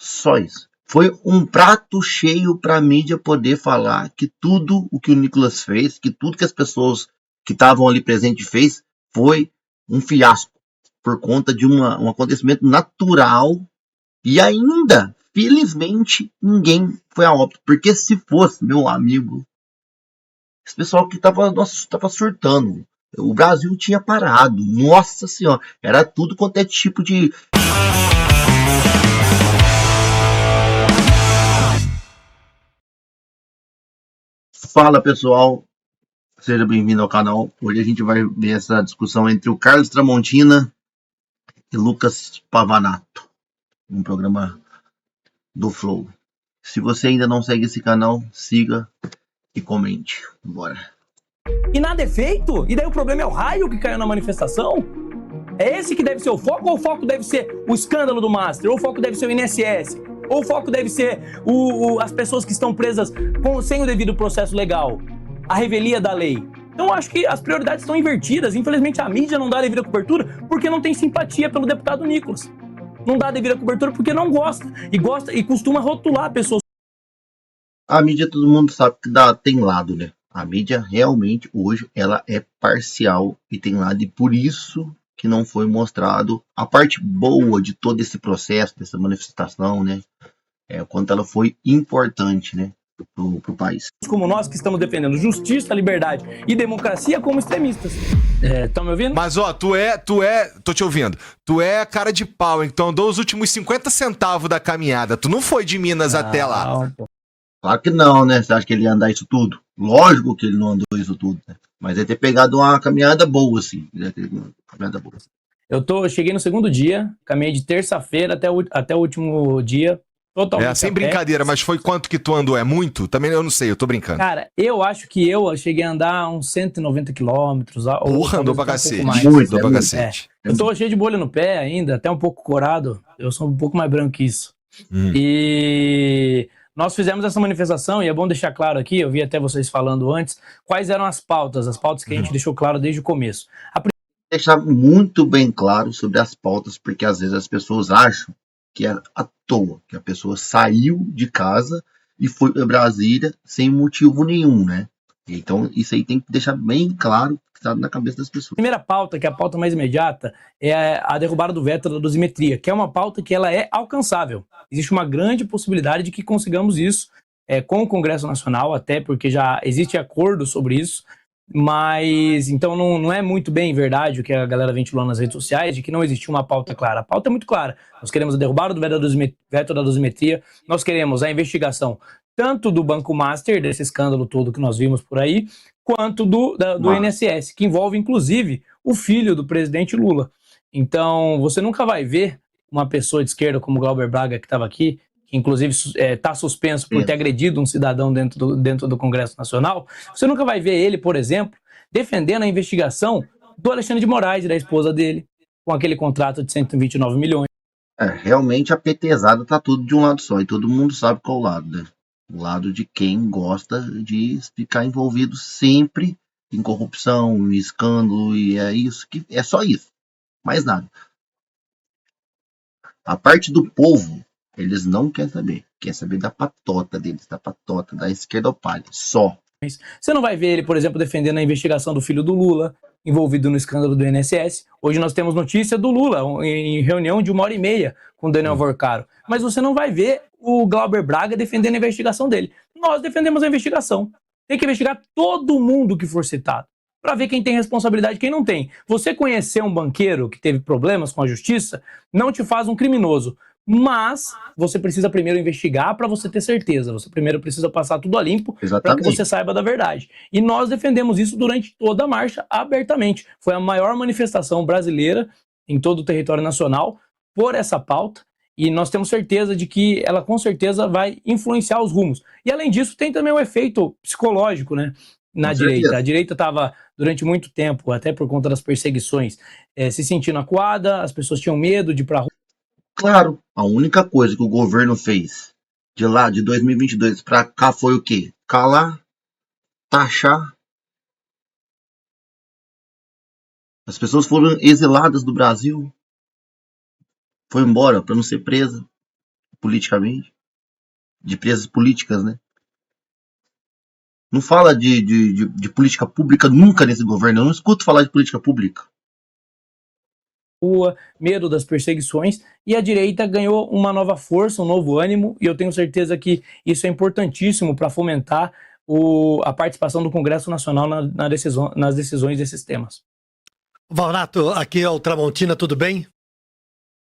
Só isso. Foi um prato cheio para a mídia poder falar que tudo o que o Nicolas fez, que tudo que as pessoas que estavam ali presentes fez, foi um fiasco por conta de um acontecimento natural e ainda, felizmente, ninguém foi a óbito. Porque se fosse, meu amigo, esse pessoal que tava surtando. O Brasil tinha parado. Nossa senhora, era tudo quanto é tipo de. Fala pessoal, seja bem-vindo ao canal. Hoje a gente vai ver essa discussão entre o Carlos Tramontina e Lucas Pavanato, um programa do Flow. Se você ainda não segue esse canal, siga e comente. Bora. E nada é feito? E daí o problema é o raio que caiu na manifestação? É esse que deve ser o foco, ou o foco deve ser o escândalo do Master? Ou o foco deve ser o INSS? Ou o foco deve ser as pessoas que estão presas sem o devido processo legal? A revelia da lei? Então eu acho que as prioridades estão invertidas. Infelizmente a mídia não dá a devida cobertura porque não tem simpatia pelo deputado Nicolas. Não dá a devida cobertura porque não gosta e costuma rotular pessoas. A mídia, todo mundo sabe que tem lado, né? A mídia realmente hoje ela é parcial e tem lado, e por isso que não foi mostrado a parte boa de todo esse processo, dessa manifestação, né? O quanto ela foi importante, né? Pro país. Como nós que estamos defendendo justiça, liberdade e democracia como extremistas. Estão me ouvindo? Mas ó, tô te ouvindo. Tu é cara de pau, então andou os últimos 50 centavos da caminhada. Tu não foi de Minas até lá. Pô. Claro que não, né? Você acha que ele ia andar isso tudo? Lógico que ele não andou isso tudo, né? Mas ele ter pegado uma caminhada boa, assim. Caminhada boa. Eu cheguei no segundo dia, caminhei de terça-feira até o último dia. Totalmente sem brincadeira, mas foi quanto que tu andou? É muito? Também eu não sei, eu tô brincando. Cara, eu acho que eu cheguei a andar uns 190 quilômetros. Porra, andou pra cacete. Muito, andou pra cacete. Eu tô cheio de bolha no pé ainda, até um pouco corado. Eu sou um pouco mais branco que isso. E nós fizemos essa manifestação, e é bom deixar claro aqui, eu vi até vocês falando antes, quais eram as pautas que a gente deixou claro desde o começo. Deixar muito bem claro sobre as pautas, porque às vezes as pessoas acham que é à toa, que a pessoa saiu de casa e foi para Brasília sem motivo nenhum, né? Então isso aí tem que deixar bem claro, fixado na cabeça das pessoas. A primeira pauta, que é a pauta mais imediata, é a derrubada do veto da dosimetria, que é uma pauta que ela é alcançável. Existe uma grande possibilidade de que consigamos isso com o Congresso Nacional, até porque já existe acordo sobre isso, mas então não é muito bem verdade o que a galera ventilou nas redes sociais, de que não existiu uma pauta clara. A pauta é muito clara. Nós queremos a derrubada do veto da dosimetria, nós queremos a investigação tanto do Banco Master, desse escândalo todo que nós vimos por aí, quanto do INSS, que envolve, inclusive, o filho do presidente Lula. Então, você nunca vai ver uma pessoa de esquerda como o Glauber Braga, que estava aqui, que inclusive está suspenso por ter agredido um cidadão dentro do Congresso Nacional. Você nunca vai ver ele, por exemplo, defendendo a investigação do Alexandre de Moraes e da esposa dele, com aquele contrato de 129 milhões. Realmente a petezada tá tudo de um lado só, e todo mundo sabe qual lado, né? O lado de quem gosta de ficar envolvido sempre em corrupção, em escândalo, e é só isso, mais nada. A parte do povo, eles não querem saber, quer saber da patota deles, da patota, da esquerdopalha, só. Você não vai ver ele, por exemplo, defendendo a investigação do filho do Lula, envolvido no escândalo do INSS. Hoje nós temos notícia do Lula, em reunião de 1h30 com o Daniel Vorcaro. Mas você não vai ver o Glauber Braga defendendo a investigação dele. Nós defendemos a investigação. Tem que investigar todo mundo que for citado, para ver quem tem responsabilidade e quem não tem. Você conhecer um banqueiro que teve problemas com a justiça não te faz um criminoso. Mas você precisa primeiro investigar para você ter certeza. Você primeiro precisa passar tudo a limpo para que você saiba da verdade. E nós defendemos isso durante toda a marcha abertamente. Foi a maior manifestação brasileira em todo o território nacional por essa pauta. E nós temos certeza de que ela com certeza vai influenciar os rumos. E além disso tem também o efeito psicológico, né? Na direita. A direita estava, durante muito tempo, até por conta das perseguições, se sentindo acuada, as pessoas tinham medo de ir para a rua. Claro, a única coisa que o governo fez de lá, de 2022 para cá, foi o quê? Calar, taxar. As pessoas foram exiladas do Brasil, foi embora para não ser presa. politicamente, de presas políticas, né? Não fala de política pública nunca nesse governo. Eu não escuto falar de política pública. Rua, medo das perseguições, e a direita ganhou uma nova força, um novo ânimo, e eu tenho certeza que isso é importantíssimo para fomentar a participação do Congresso Nacional nas decisões desses temas. Valnato, aqui é o Tramontina, tudo bem?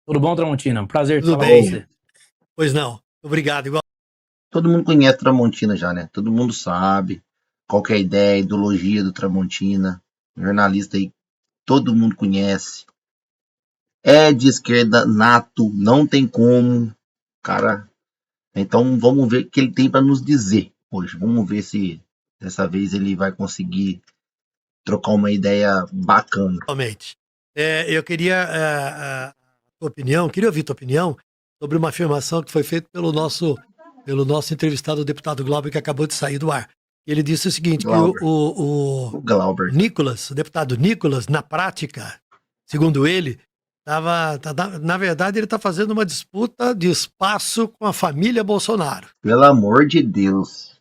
Tudo bom, Tramontina? Prazer Tudo falar bem. com você. Pois não, obrigado. Igual. Todo mundo conhece Tramontina já, né? Todo mundo sabe qual que é a ideia, a ideologia do Tramontina. Jornalista aí, todo mundo conhece. É de esquerda nato, não tem como, cara. Então vamos ver o que ele tem para nos dizer hoje. Vamos ver se dessa vez ele vai conseguir trocar uma ideia bacana. Realmente. Eu queria queria ouvir tua opinião sobre uma afirmação que foi feita pelo nosso entrevistado, o deputado Glauber, que acabou de sair do ar. Ele disse o seguinte, Glauber. que o Glauber. Nicolas, o deputado Nicolas, na prática, segundo ele, na verdade, ele está fazendo uma disputa de espaço com a família Bolsonaro. Pelo amor de Deus.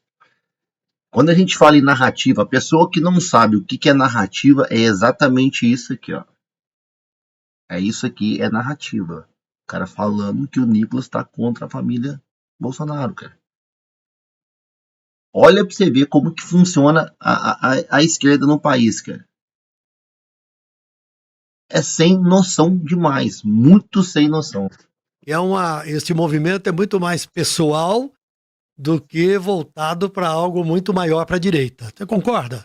Quando a gente fala em narrativa, a pessoa que não sabe o que é narrativa é exatamente isso aqui, ó. É isso aqui, é narrativa. O cara falando que o Nicolas está contra a família Bolsonaro, cara. Olha pra você ver como que funciona a esquerda no país, cara. É sem noção demais, muito sem noção. Este movimento é muito mais pessoal do que voltado para algo muito maior para a direita. Você concorda?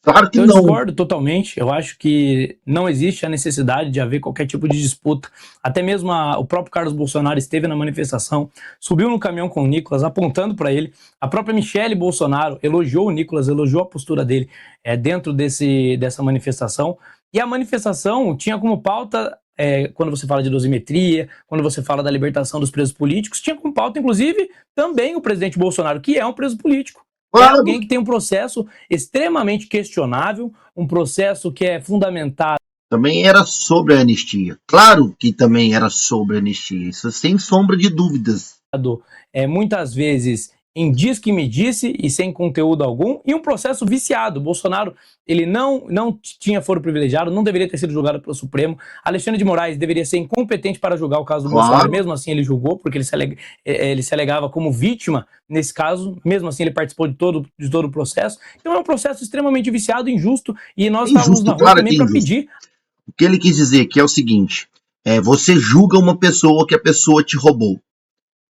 Claro que Eu não. discordo totalmente. Eu acho que não existe a necessidade de haver qualquer tipo de disputa. Até mesmo o próprio Carlos Bolsonaro esteve na manifestação, subiu no caminhão com o Nicolas, apontando para ele. A própria Michele Bolsonaro elogiou o Nicolas, elogiou a postura dele dentro dessa manifestação. E a manifestação tinha como pauta, quando você fala de dosimetria, quando você fala da libertação dos presos políticos, tinha como pauta, inclusive, também o presidente Bolsonaro, que é um preso político. Claro. É alguém que tem um processo extremamente questionável, um processo que é fundamentado. Também era sobre a anistia. Claro que também era sobre a anistia. Isso sem sombra de dúvidas. Muitas vezes em diz que me disse e sem conteúdo algum, e um processo viciado. Bolsonaro, ele não tinha foro privilegiado, não deveria ter sido julgado pelo Supremo. Alexandre de Moraes deveria ser incompetente para julgar o caso do Bolsonaro, mesmo assim ele julgou, porque ele se alegava como vítima nesse caso, mesmo assim ele participou de todo o processo. Então é um processo extremamente viciado, injusto, e nós estávamos na rua claro também para pedir. O que ele quis dizer que é o seguinte, você julga uma pessoa que a pessoa te roubou.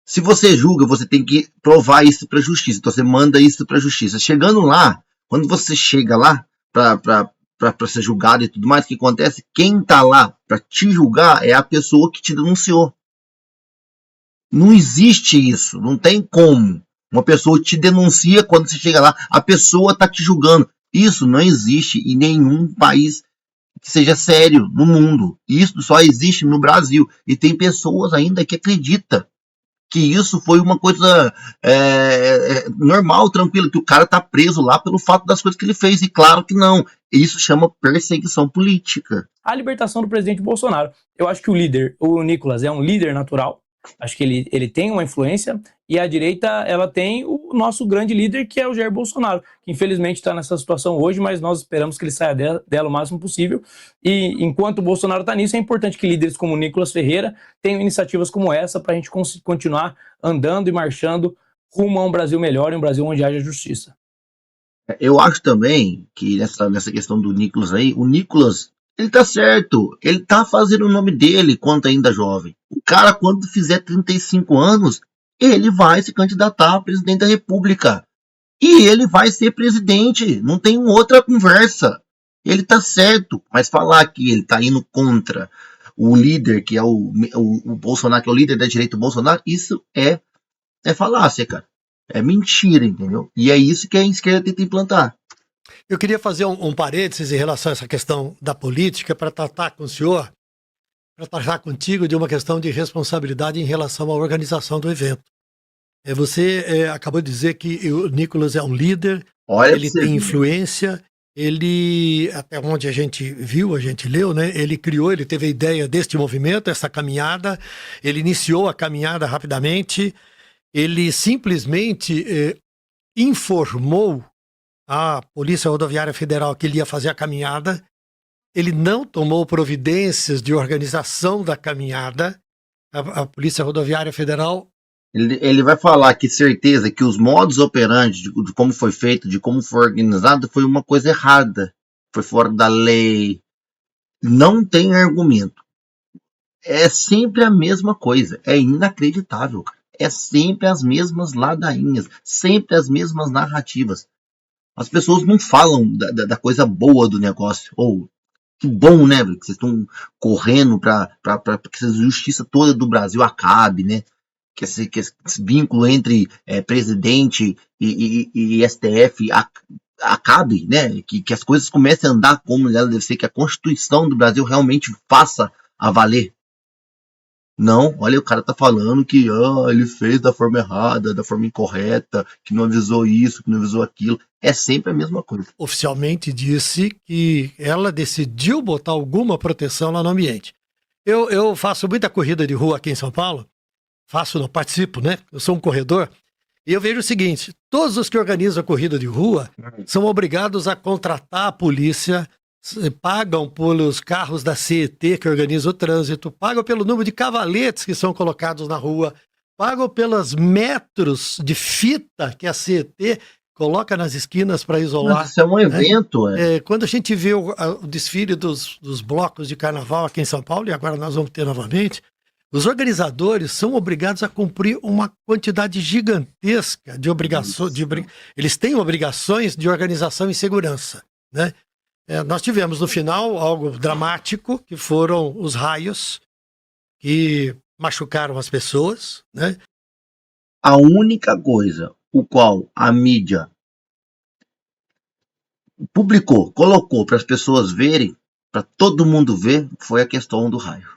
Se você julga, você tem que provar isso para a justiça. Então você manda isso para a justiça. Chegando lá, quando você chega lá para ser julgado e tudo mais, o que acontece? Quem está lá para te julgar é a pessoa que te denunciou. Não existe isso, não tem como. Uma pessoa te denuncia, quando você chega lá, a pessoa está te julgando. Isso não existe em nenhum país que seja sério no mundo. Isso só existe no Brasil. E tem pessoas ainda que acreditam que isso foi uma coisa normal, tranquila, que o cara tá preso lá pelo fato das coisas que ele fez. E claro que não. Isso chama perseguição política. A libertação do presidente Bolsonaro. Eu acho que o Nicolas, é um líder natural. Acho que ele tem uma influência, e a direita, ela tem o nosso grande líder, que é o Jair Bolsonaro, que infelizmente está nessa situação hoje, mas nós esperamos que ele saia dela o máximo possível. E enquanto o Bolsonaro está nisso, é importante que líderes como o Nicolas Ferreira tenham iniciativas como essa para a gente continuar andando e marchando rumo a um Brasil melhor e um Brasil onde haja justiça. Eu acho também que nessa questão do Nicolas aí, o Nicolas, ele tá certo, ele tá fazendo o nome dele quando ainda jovem. O cara, quando fizer 35 anos, ele vai se candidatar a presidente da República. E ele vai ser presidente, não tem outra conversa. Ele tá certo, mas falar que ele tá indo contra o líder, que é o Bolsonaro, que é o líder da direita, o Bolsonaro, isso é falácia, cara. É mentira, entendeu? E é isso que a esquerda tenta implantar. Eu queria fazer um parênteses em relação a essa questão da política para tratar com o senhor, para tratar contigo de uma questão de responsabilidade em relação à organização do evento. Você acabou de dizer que o Nicolas é um líder, ele tem influência, ele, até onde a gente viu, a gente leu, né? Ele criou, ele teve a ideia deste movimento, essa caminhada, ele iniciou a caminhada rapidamente, ele simplesmente informou a Polícia Rodoviária Federal que ele ia fazer a caminhada, ele não tomou providências de organização da caminhada, a Polícia Rodoviária Federal... Ele vai falar que certeza que os modos operantes de como foi feito, de como foi organizado, foi uma coisa errada. Foi fora da lei. Não tem argumento. É sempre a mesma coisa. É inacreditável. É sempre as mesmas ladainhas. Sempre as mesmas narrativas. As pessoas não falam da coisa boa do negócio. Ou, que bom, né? Que vocês estão correndo para que essa justiça toda do Brasil acabe, né? Que esse vínculo entre presidente e STF acabe, né? Que as coisas comecem a andar como ela deve ser, que a Constituição do Brasil realmente faça a valer. Não, olha, o cara tá falando que ele fez da forma errada, da forma incorreta, que não avisou isso, que não avisou aquilo. É sempre a mesma coisa. Oficialmente disse que ela decidiu botar alguma proteção lá no ambiente. Eu faço muita corrida de rua aqui em São Paulo. Não participo, né? Eu sou um corredor. E eu vejo o seguinte, todos os que organizam a corrida de rua são obrigados a contratar a polícia, pagam pelos carros da CET que organizam o trânsito, pagam pelo número de cavaletes que são colocados na rua, pagam pelos metros de fita que a CET coloca nas esquinas para isolar. Mas isso é um evento, quando a gente vê o desfile dos blocos de carnaval aqui em São Paulo, e agora nós vamos ter novamente, os organizadores são obrigados a cumprir uma quantidade gigantesca de obrigações. Eles têm obrigações de organização e segurança, né? Nós tivemos no final algo dramático, que foram os raios que machucaram as pessoas, né? A única coisa o qual a mídia publicou, colocou para as pessoas verem, para todo mundo ver, foi a questão do raio.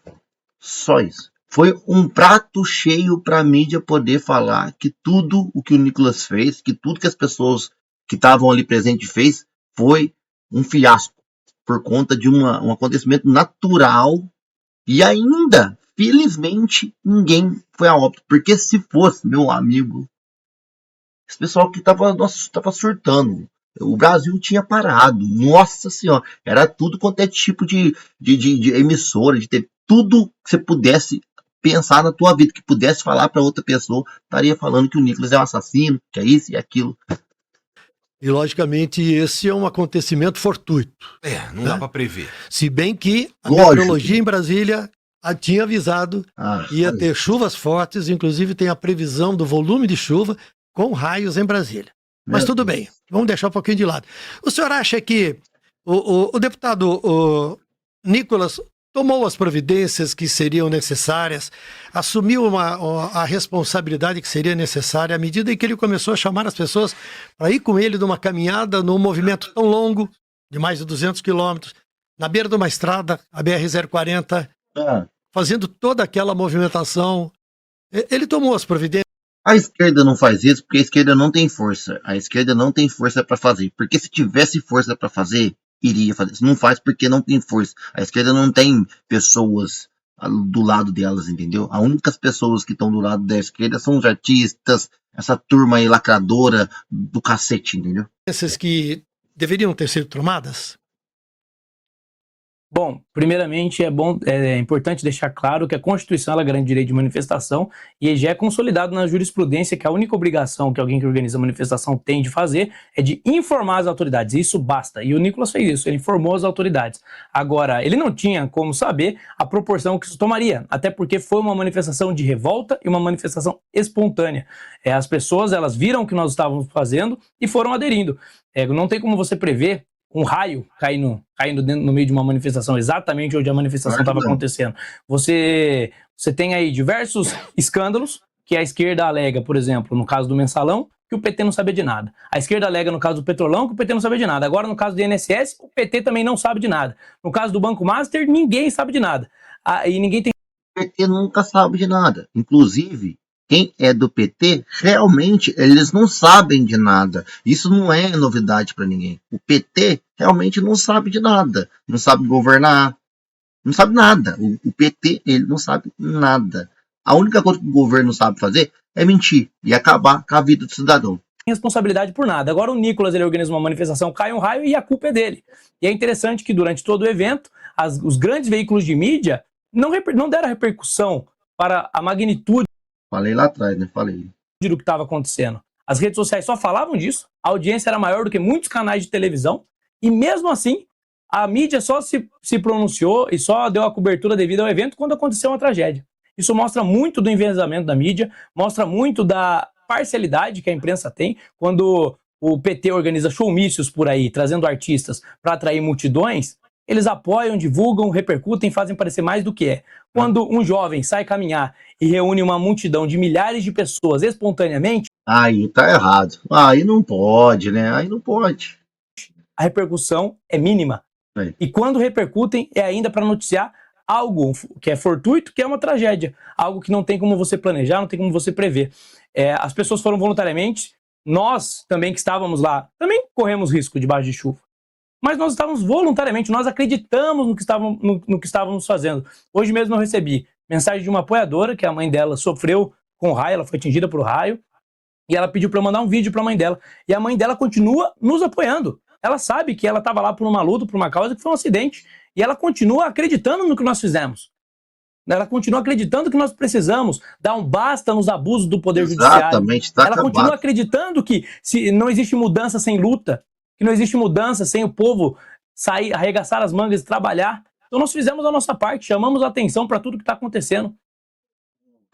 Só isso. Foi um prato cheio para a mídia poder falar que tudo o que o Nicolas fez, que tudo que as pessoas que estavam ali presentes fez, foi um fiasco, por conta de um acontecimento natural, e ainda, felizmente, ninguém foi a óbito, porque se fosse, meu amigo, esse pessoal que estava surtando, o Brasil tinha parado, nossa senhora, era tudo quanto é tipo de emissora, de ter tudo que você pudesse pensar na tua vida, que pudesse falar para outra pessoa, estaria falando que o Nicolas é um assassino, que é isso e aquilo. E, logicamente, esse é um acontecimento fortuito. Não dá para prever. Se bem que a meteorologia em Brasília tinha avisado ia ter chuvas fortes, inclusive tem a previsão do volume de chuva com raios em Brasília. Mas tudo bem, vamos deixar um pouquinho de lado. O senhor acha que o deputado Nicolas tomou as providências que seriam necessárias, assumiu a responsabilidade que seria necessária à medida em que ele começou a chamar as pessoas para ir com ele numa caminhada, num movimento tão longo, de mais de 200 quilômetros, na beira de uma estrada, a BR-040, fazendo toda aquela movimentação. Ele tomou as providências. A esquerda não faz isso porque a esquerda não tem força. A esquerda não tem força para fazer. Porque se tivesse força para fazer, iria fazer. Não faz porque não tem força. A esquerda não tem pessoas do lado delas, entendeu? As únicas pessoas que estão do lado da esquerda são os artistas, essa turma aí lacradora do cacete, entendeu? Essas que deveriam ter sido tomadas? Bom, primeiramente é importante deixar claro que a Constituição ela garante direito de manifestação e já é consolidado na jurisprudência que a única obrigação que alguém que organiza a manifestação tem de fazer é de informar as autoridades, e isso basta. E o Nicolas fez isso, ele informou as autoridades. Agora, ele não tinha como saber a proporção que isso tomaria, até porque foi uma manifestação de revolta e uma manifestação espontânea. As pessoas elas viram o que nós estávamos fazendo e foram aderindo. Não tem como você prever um raio caindo no meio de uma manifestação, exatamente onde a manifestação estava acontecendo. Você tem aí diversos escândalos que a esquerda alega, por exemplo, no caso do Mensalão, que o PT não sabia de nada. A esquerda alega no caso do Petrolão que o PT não sabia de nada. Agora, no caso do INSS, o PT também não sabe de nada. No caso do Banco Master, ninguém sabe de nada. E ninguém tem... O PT nunca sabe de nada. Inclusive, quem é do PT, realmente, eles não sabem de nada. Isso não é novidade para ninguém. O PT realmente não sabe de nada. Não sabe governar, não sabe nada. O PT, ele não sabe nada. A única coisa que o governo sabe fazer é mentir e acabar com a vida do cidadão. Responsabilidade por nada. Agora o Nicolas, ele organiza uma manifestação, cai um raio e a culpa é dele. E é interessante que durante todo o evento, os grandes veículos de mídia não deram repercussão para a magnitude Falei lá atrás, né? Falei. do que estava acontecendo. As redes sociais só falavam disso, a audiência era maior do que muitos canais de televisão, e mesmo assim, a mídia só se pronunciou e só deu a cobertura devida ao evento quando aconteceu uma tragédia. Isso mostra muito do enviesamento da mídia, mostra muito da parcialidade que a imprensa tem, quando o PT organiza showmícios por aí, trazendo artistas para atrair multidões, eles apoiam, divulgam, repercutem, fazem parecer mais do que é. Quando um jovem sai caminhar e reúne uma multidão de milhares de pessoas espontaneamente, Aí tá errado. Aí não pode, né? Aí não pode. a repercussão é mínima. É. E quando repercutem, é ainda para noticiar algo que é fortuito, que é uma tragédia. Algo que não tem como você planejar, não tem como você prever. As pessoas foram voluntariamente, nós também que estávamos lá, também corremos risco debaixo de chuva. Mas nós estávamos voluntariamente, nós acreditamos no que estávamos fazendo. Hoje mesmo eu recebi mensagem de uma apoiadora, que a mãe dela sofreu com raio, ela foi atingida por raio, e ela pediu para eu mandar um vídeo para a mãe dela. E a mãe dela continua nos apoiando. Ela sabe que ela estava lá por uma luta, por uma causa, que foi um acidente. E ela continua acreditando no que nós fizemos. Ela continua acreditando que nós precisamos dar um basta nos abusos do Poder Judiciário. Exatamente, tá Ela continua acabado. acreditando que não existe mudança sem luta, que não existe mudança sem o povo sair, arregaçar as mangas e trabalhar. Então nós fizemos a nossa parte, chamamos a atenção para tudo que está acontecendo.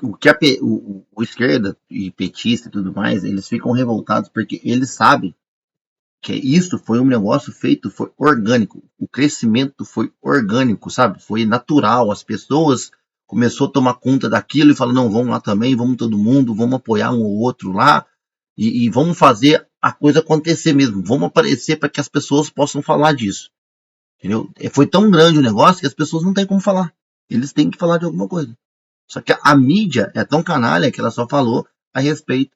O que o esquerda e petista e tudo mais, eles ficam revoltados porque eles sabem que isso foi um negócio feito, foi orgânico. O crescimento foi orgânico, sabe? Foi natural. As pessoas começou a tomar conta daquilo e falaram, não, vamos lá também, vamos todo mundo, vamos apoiar um ou outro lá e vamos fazer a coisa acontecer mesmo. Vamos aparecer para que as pessoas possam falar disso. Entendeu? Foi tão grande o negócio que as pessoas não têm como falar. Eles têm que falar de alguma coisa. Só que a mídia é tão canalha que ela só falou a respeito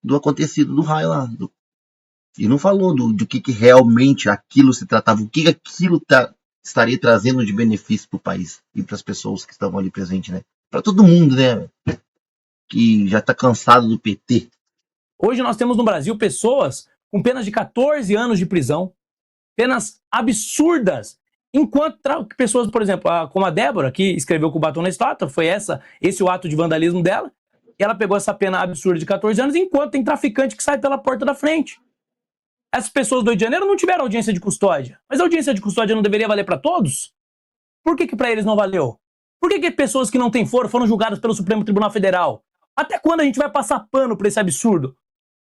do acontecido do raio lá. E não falou do que realmente aquilo se tratava, o que aquilo estaria trazendo de benefício para o país e para as pessoas que estavam ali presentes, né? Para todo mundo, né? Que já está cansado do PT. Hoje nós temos no Brasil pessoas com penas de 14 anos de prisão, penas absurdas, enquanto pessoas, por exemplo, como a Débora, que escreveu com o batom na estátua, foi esse o ato de vandalismo dela, e ela pegou essa pena absurda de 14 anos, enquanto tem traficante que sai pela porta da frente. Essas pessoas do Rio de Janeiro não tiveram audiência de custódia, mas a audiência de custódia não deveria valer para todos? Por que para eles não valeu? Por que pessoas que não têm foro foram julgadas pelo Supremo Tribunal Federal? Até quando a gente vai passar pano por esse absurdo?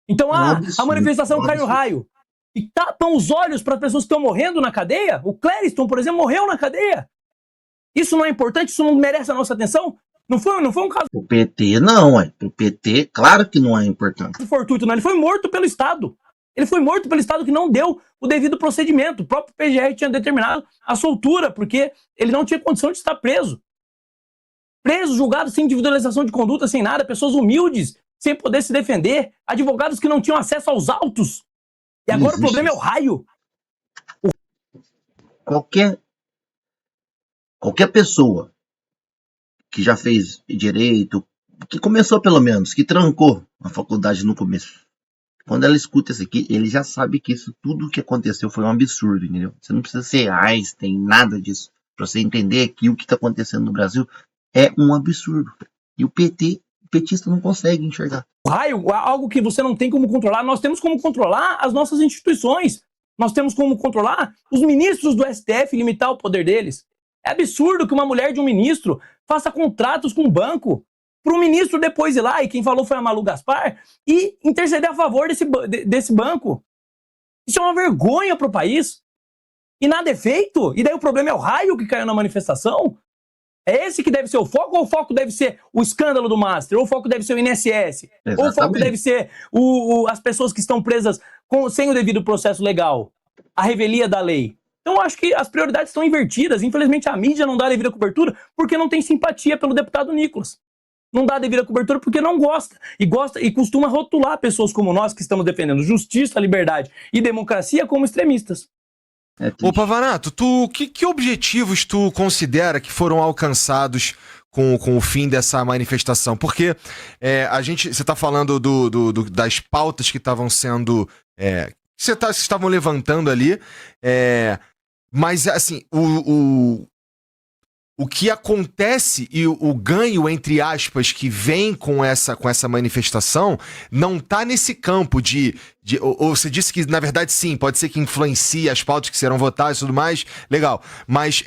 Então, a manifestação cai no raio. E tapam os olhos para as pessoas que estão morrendo na cadeia? O Clériston, por exemplo, morreu na cadeia. Isso não é importante? Isso não merece a nossa atenção? Não foi um caso O PT não, é. O PT, claro que não é importante. fortuito, não. Ele foi morto pelo Estado. Ele foi morto pelo Estado que não deu o devido procedimento. O próprio PGR tinha determinado a soltura, porque ele não tinha condição de estar preso. Preso, julgado sem individualização de conduta, sem nada, pessoas humildes, sem poder se defender, advogados que não tinham acesso aos autos. E agora o problema é o raio. Qualquer pessoa que já fez direito, que começou pelo menos, que trancou a faculdade no começo, quando ela escuta isso aqui, ele já sabe que isso tudo que aconteceu foi um absurdo, entendeu? Você não precisa ser Einstein, nada disso, para você entender que o que está acontecendo no Brasil é um absurdo. E o petista não consegue enxergar. O raio, algo que você não tem como controlar, nós temos como controlar as nossas instituições. Nós temos como controlar os ministros do STF e limitar o poder deles. É absurdo que uma mulher de um ministro faça contratos com um banco para o ministro depois ir lá, e quem falou foi a Malu Gaspar, e interceder a favor desse banco. Isso é uma vergonha para o país. E nada é feito. E daí o problema é o raio que caiu na manifestação? É esse que deve ser o foco, ou o foco deve ser o escândalo do Master, ou o foco deve ser o INSS, Exatamente. ou o foco deve ser as pessoas que estão presas sem o devido processo legal, a revelia da lei. Então eu acho que as prioridades estão invertidas. Infelizmente a mídia não dá a devida cobertura porque não tem simpatia pelo deputado Nicolas. não dá a devida cobertura porque não gosta e costuma rotular pessoas como nós que estamos defendendo justiça, liberdade e democracia como extremistas. Ô Pavanato, que objetivos tu considera que foram alcançados com o fim dessa manifestação? Porque você está falando das pautas que estavam sendo... que vocês estavam levantando ali, mas assim, o que acontece e o ganho, entre aspas, que vem com essa manifestação, não tá nesse campo ou você disse que, na verdade, sim, pode ser que influencie as pautas que serão votadas e tudo mais, legal. Mas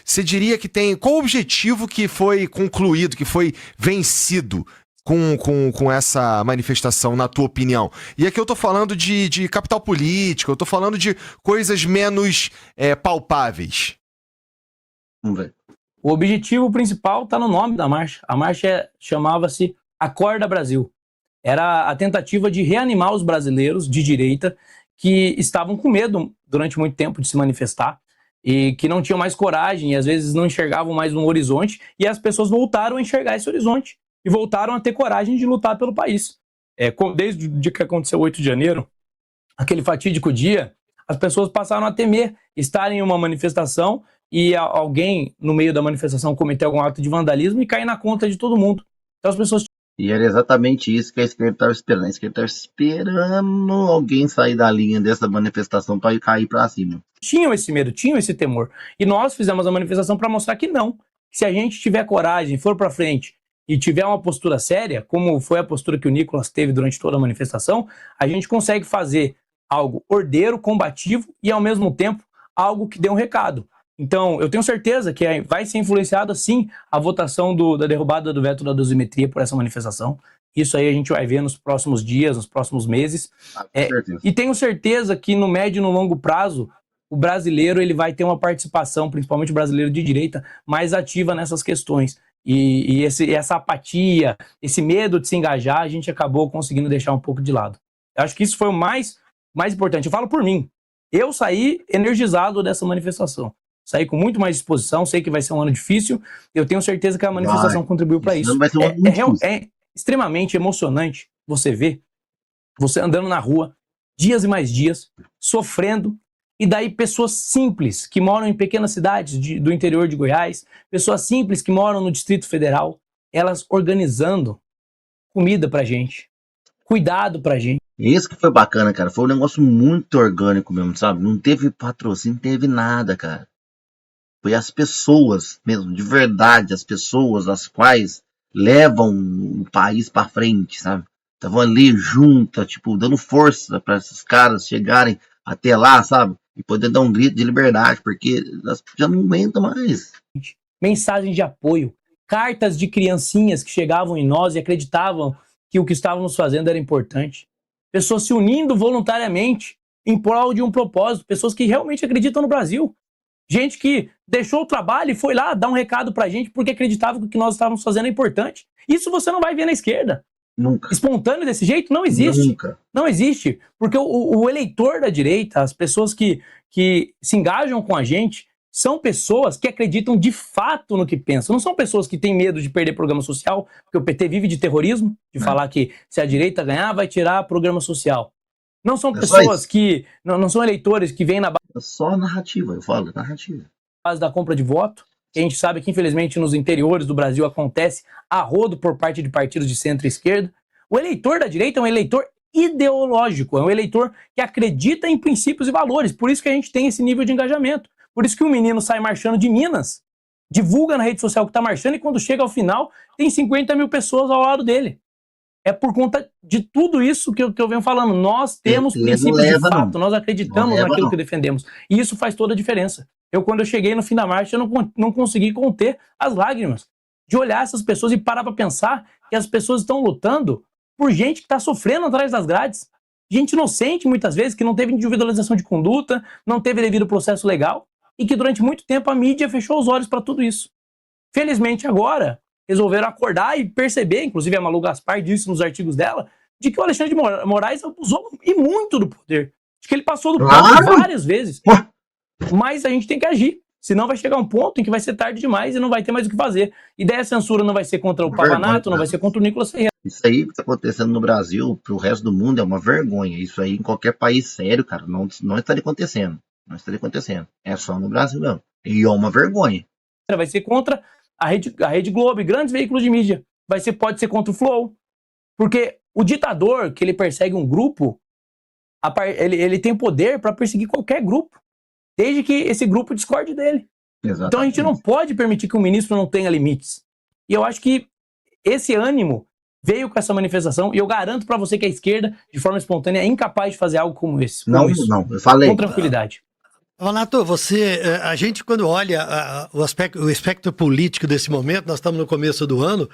você diria que qual o objetivo que foi concluído, que foi vencido com essa manifestação, na tua opinião? E aqui eu tô falando de capital político, eu tô falando de coisas menos palpáveis. Vamos ver. O objetivo principal está no nome da marcha. A marcha chamava-se Acorda Brasil. Era a tentativa de reanimar os brasileiros de direita que estavam com medo durante muito tempo de se manifestar e que não tinham mais coragem e às vezes não enxergavam mais um horizonte, e as pessoas voltaram a enxergar esse horizonte e voltaram a ter coragem de lutar pelo país. Desde o dia que aconteceu o 8 de janeiro, aquele fatídico dia, as pessoas passaram a temer estar em uma manifestação e alguém no meio da manifestação cometer algum ato de vandalismo e cair na conta de todo mundo. Então as pessoas... E era exatamente isso que a esquerda estava esperando. A esquerda estava esperando alguém sair da linha dessa manifestação para cair para cima. Tinham esse medo, tinham esse temor. E nós fizemos a manifestação para mostrar que não. Se a gente tiver coragem, for para frente e tiver uma postura séria, como foi a postura que o Nicolas teve durante toda a manifestação, a gente consegue fazer algo ordeiro, combativo e, ao mesmo tempo, algo que dê um recado. Então, eu tenho certeza que vai ser influenciada, sim, a votação da derrubada do veto da dosimetria por essa manifestação. Isso aí a gente vai ver nos próximos dias, nos próximos meses. E tenho certeza que no médio e no longo prazo, o brasileiro ele vai ter uma participação, principalmente o brasileiro de direita, mais ativa nessas questões. E essa apatia, esse medo de se engajar, a gente acabou conseguindo deixar um pouco de lado. Eu acho que isso foi o mais importante. Eu falo por mim. Eu saí energizado dessa manifestação. Saí com muito mais disposição, sei que vai ser um ano difícil, eu tenho certeza que a manifestação contribuiu para isso. É extremamente emocionante você ver você andando na rua, dias e mais dias, sofrendo, e daí pessoas simples que moram em pequenas cidades do interior de Goiás, pessoas simples que moram no Distrito Federal, elas organizando comida pra gente, cuidado pra gente. Isso que foi bacana, cara. Foi um negócio muito orgânico mesmo, sabe? Não teve patrocínio, não teve nada, cara. Foi as pessoas mesmo, de verdade, as pessoas as quais levam o país pra frente, sabe? Estavam ali juntas, tipo, dando força para esses caras chegarem até lá, sabe? E poder dar um grito de liberdade, porque elas já não aguentam mais. Mensagens de apoio, cartas de criancinhas que chegavam em nós e acreditavam que o que estávamos fazendo era importante. Pessoas se unindo voluntariamente em prol de um propósito, pessoas que realmente acreditam no Brasil. Gente que deixou o trabalho e foi lá dar um recado pra gente porque acreditava que o que nós estávamos fazendo é importante. Isso você não vai ver na esquerda. Nunca. Espontâneo desse jeito não existe. Nunca. Não existe. Porque o eleitor da direita, as pessoas que se engajam com a gente, são pessoas que acreditam de fato no que pensam. Não são pessoas que têm medo de perder programa social, porque o PT vive de terrorismo, de falar que se a direita ganhar, vai tirar programa social. Não são pessoas que... Não são eleitores que vêm na É só narrativa, eu falo, narrativa. base da compra de voto. A gente sabe que, infelizmente, nos interiores do Brasil acontece a rodo por parte de partidos de centro e esquerda. O eleitor da direita é um eleitor ideológico, é um eleitor que acredita em princípios e valores. Por isso que a gente tem esse nível de engajamento. Por isso que um menino sai marchando de Minas, divulga na rede social que está marchando e quando chega ao final tem 50 mil pessoas ao lado dele. É por conta de tudo isso que eu venho falando. Nós temos princípios de fato, nós acreditamos naquilo que defendemos. E isso faz toda a diferença. Quando eu cheguei no fim da marcha, eu não consegui conter as lágrimas. De olhar essas pessoas e parar para pensar que as pessoas estão lutando por gente que está sofrendo atrás das grades. Gente inocente, muitas vezes, que não teve individualização de conduta, não teve devido processo legal, e que durante muito tempo a mídia fechou os olhos para tudo isso. Felizmente agora, resolveram acordar e perceber, inclusive a Malu Gaspar disse nos artigos dela, de que o Alexandre de Moraes abusou e muito do poder. De que ele passou do ponto várias vezes. Mas a gente tem que agir. Senão vai chegar um ponto em que vai ser tarde demais e não vai ter mais o que fazer. E daí a censura não vai ser contra o Pavanato, não vai ser contra o Nicolas Ferreira. Isso aí que está acontecendo no Brasil, pro resto do mundo, é uma vergonha. Isso aí em qualquer país sério, cara, não estaria acontecendo. Não estaria acontecendo. É só no Brasil mesmo. E é uma vergonha. Vai ser contra a Rede Globo e grandes veículos de mídia. Pode ser contra o Flow. Porque o ditador, que ele persegue um grupo, ele tem poder para perseguir qualquer grupo, desde que esse grupo discorde dele. Exatamente. Então a gente não pode permitir que o ministro não tenha limites. E eu acho que esse ânimo veio com essa manifestação, e eu garanto para você que a esquerda, de forma espontânea, é incapaz de fazer algo como esse. Não, eu falei. Com tranquilidade. Renato, a gente quando olha o espectro político desse momento, nós estamos no começo do ano,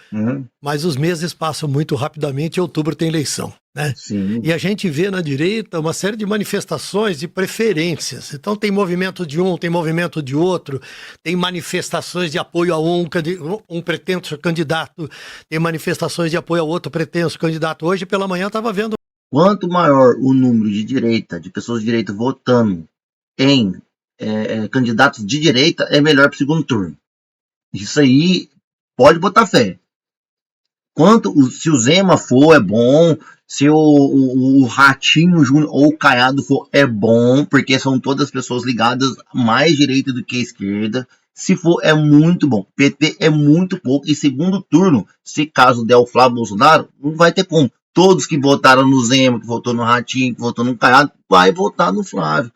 mas os meses passam muito rapidamente e outubro tem eleição, né? Sim. E a gente vê na direita uma série de manifestações de preferências. Então tem movimento de um, tem movimento de outro, tem manifestações de apoio a um pretenso candidato, tem manifestações de apoio a outro pretenso candidato. Hoje pela manhã eu estava vendo... Quanto maior o número de direita, de pessoas de direita votando em candidatos de direita, é melhor para o segundo turno. Isso aí pode botar fé. Se o Zema for, é bom. Se o Ratinho Júnior ou o Caiado for, é bom, porque são todas pessoas ligadas mais direita do que esquerda. Se for, é muito bom. PT é muito pouco. E segundo turno, se caso der o Flávio Bolsonaro, não vai ter como. Todos que votaram no Zema, que votou no Ratinho, que votou no Caiado, vai votar no Flávio.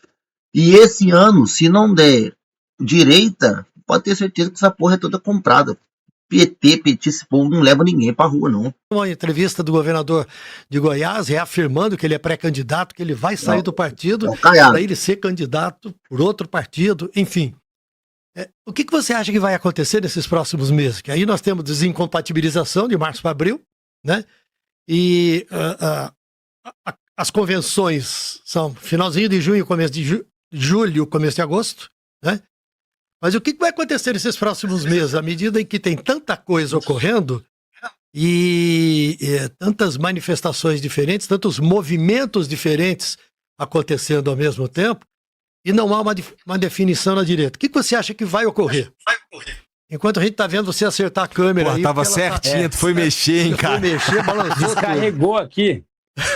E esse ano, se não der direita, pode ter certeza que essa porra é toda comprada. PT, esse povo não leva ninguém pra rua, não. Uma entrevista do governador de Goiás reafirmando que ele é pré-candidato, que ele vai sair do partido para ele ser candidato por outro partido, enfim. O que você acha que vai acontecer nesses próximos meses? Que aí nós temos desincompatibilização de março para abril, né? E as convenções são finalzinho de junho, começo de julho, começo de agosto, né? Mas o que vai acontecer nesses próximos meses, à medida em que tem tanta coisa ocorrendo e tantas manifestações diferentes, tantos movimentos diferentes acontecendo ao mesmo tempo, e não há uma definição na direita? O que você acha que vai ocorrer? Enquanto a gente tá vendo você acertar a câmera aí... Tava certinho, tu foi mexer, hein, cara? Foi mexer, balançou. Descarregou aqui.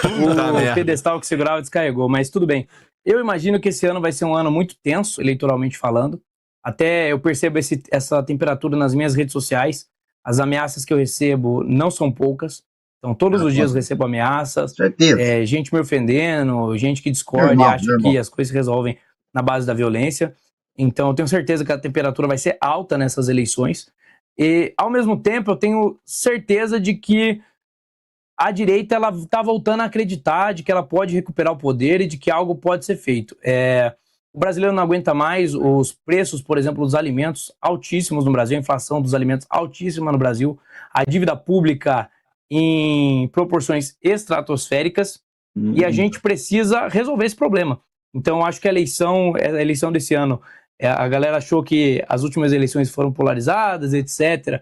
O pedestal que segurava descarregou, mas tudo bem. Eu imagino que esse ano vai ser um ano muito tenso, eleitoralmente falando. Até eu percebo essa temperatura nas minhas redes sociais. As ameaças que eu recebo não são poucas. Então, todos os dias eu recebo ameaças. Gente me ofendendo, gente que discorda e acha que as coisas se resolvem na base da violência. Então, eu tenho certeza que a temperatura vai ser alta nessas eleições. E, ao mesmo tempo, eu tenho certeza de que a direita está voltando a acreditar de que ela pode recuperar o poder e de que algo pode ser feito. O brasileiro não aguenta mais os preços, por exemplo, dos alimentos altíssimos no Brasil, a inflação dos alimentos altíssima no Brasil, a dívida pública em proporções estratosféricas, e a gente precisa resolver esse problema. Então, eu acho que a eleição desse ano, a galera achou que as últimas eleições foram polarizadas, etc.,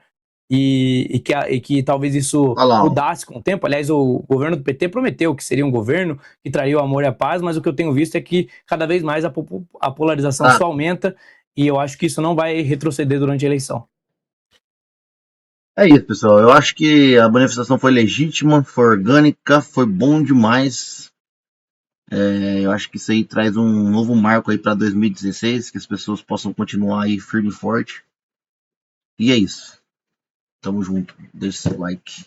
e que talvez isso mudasse com o tempo. Aliás, o governo do PT prometeu que seria um governo que traria o amor e a paz, mas o que eu tenho visto é que cada vez mais a polarização só aumenta, e eu acho que isso não vai retroceder durante a eleição. É isso, pessoal. Eu acho que a manifestação foi legítima, foi orgânica, foi bom demais. Eu acho que isso aí traz um novo marco aí para 2016, que as pessoas possam continuar aí firme e forte. E é isso. Tamo junto. Deixa seu like.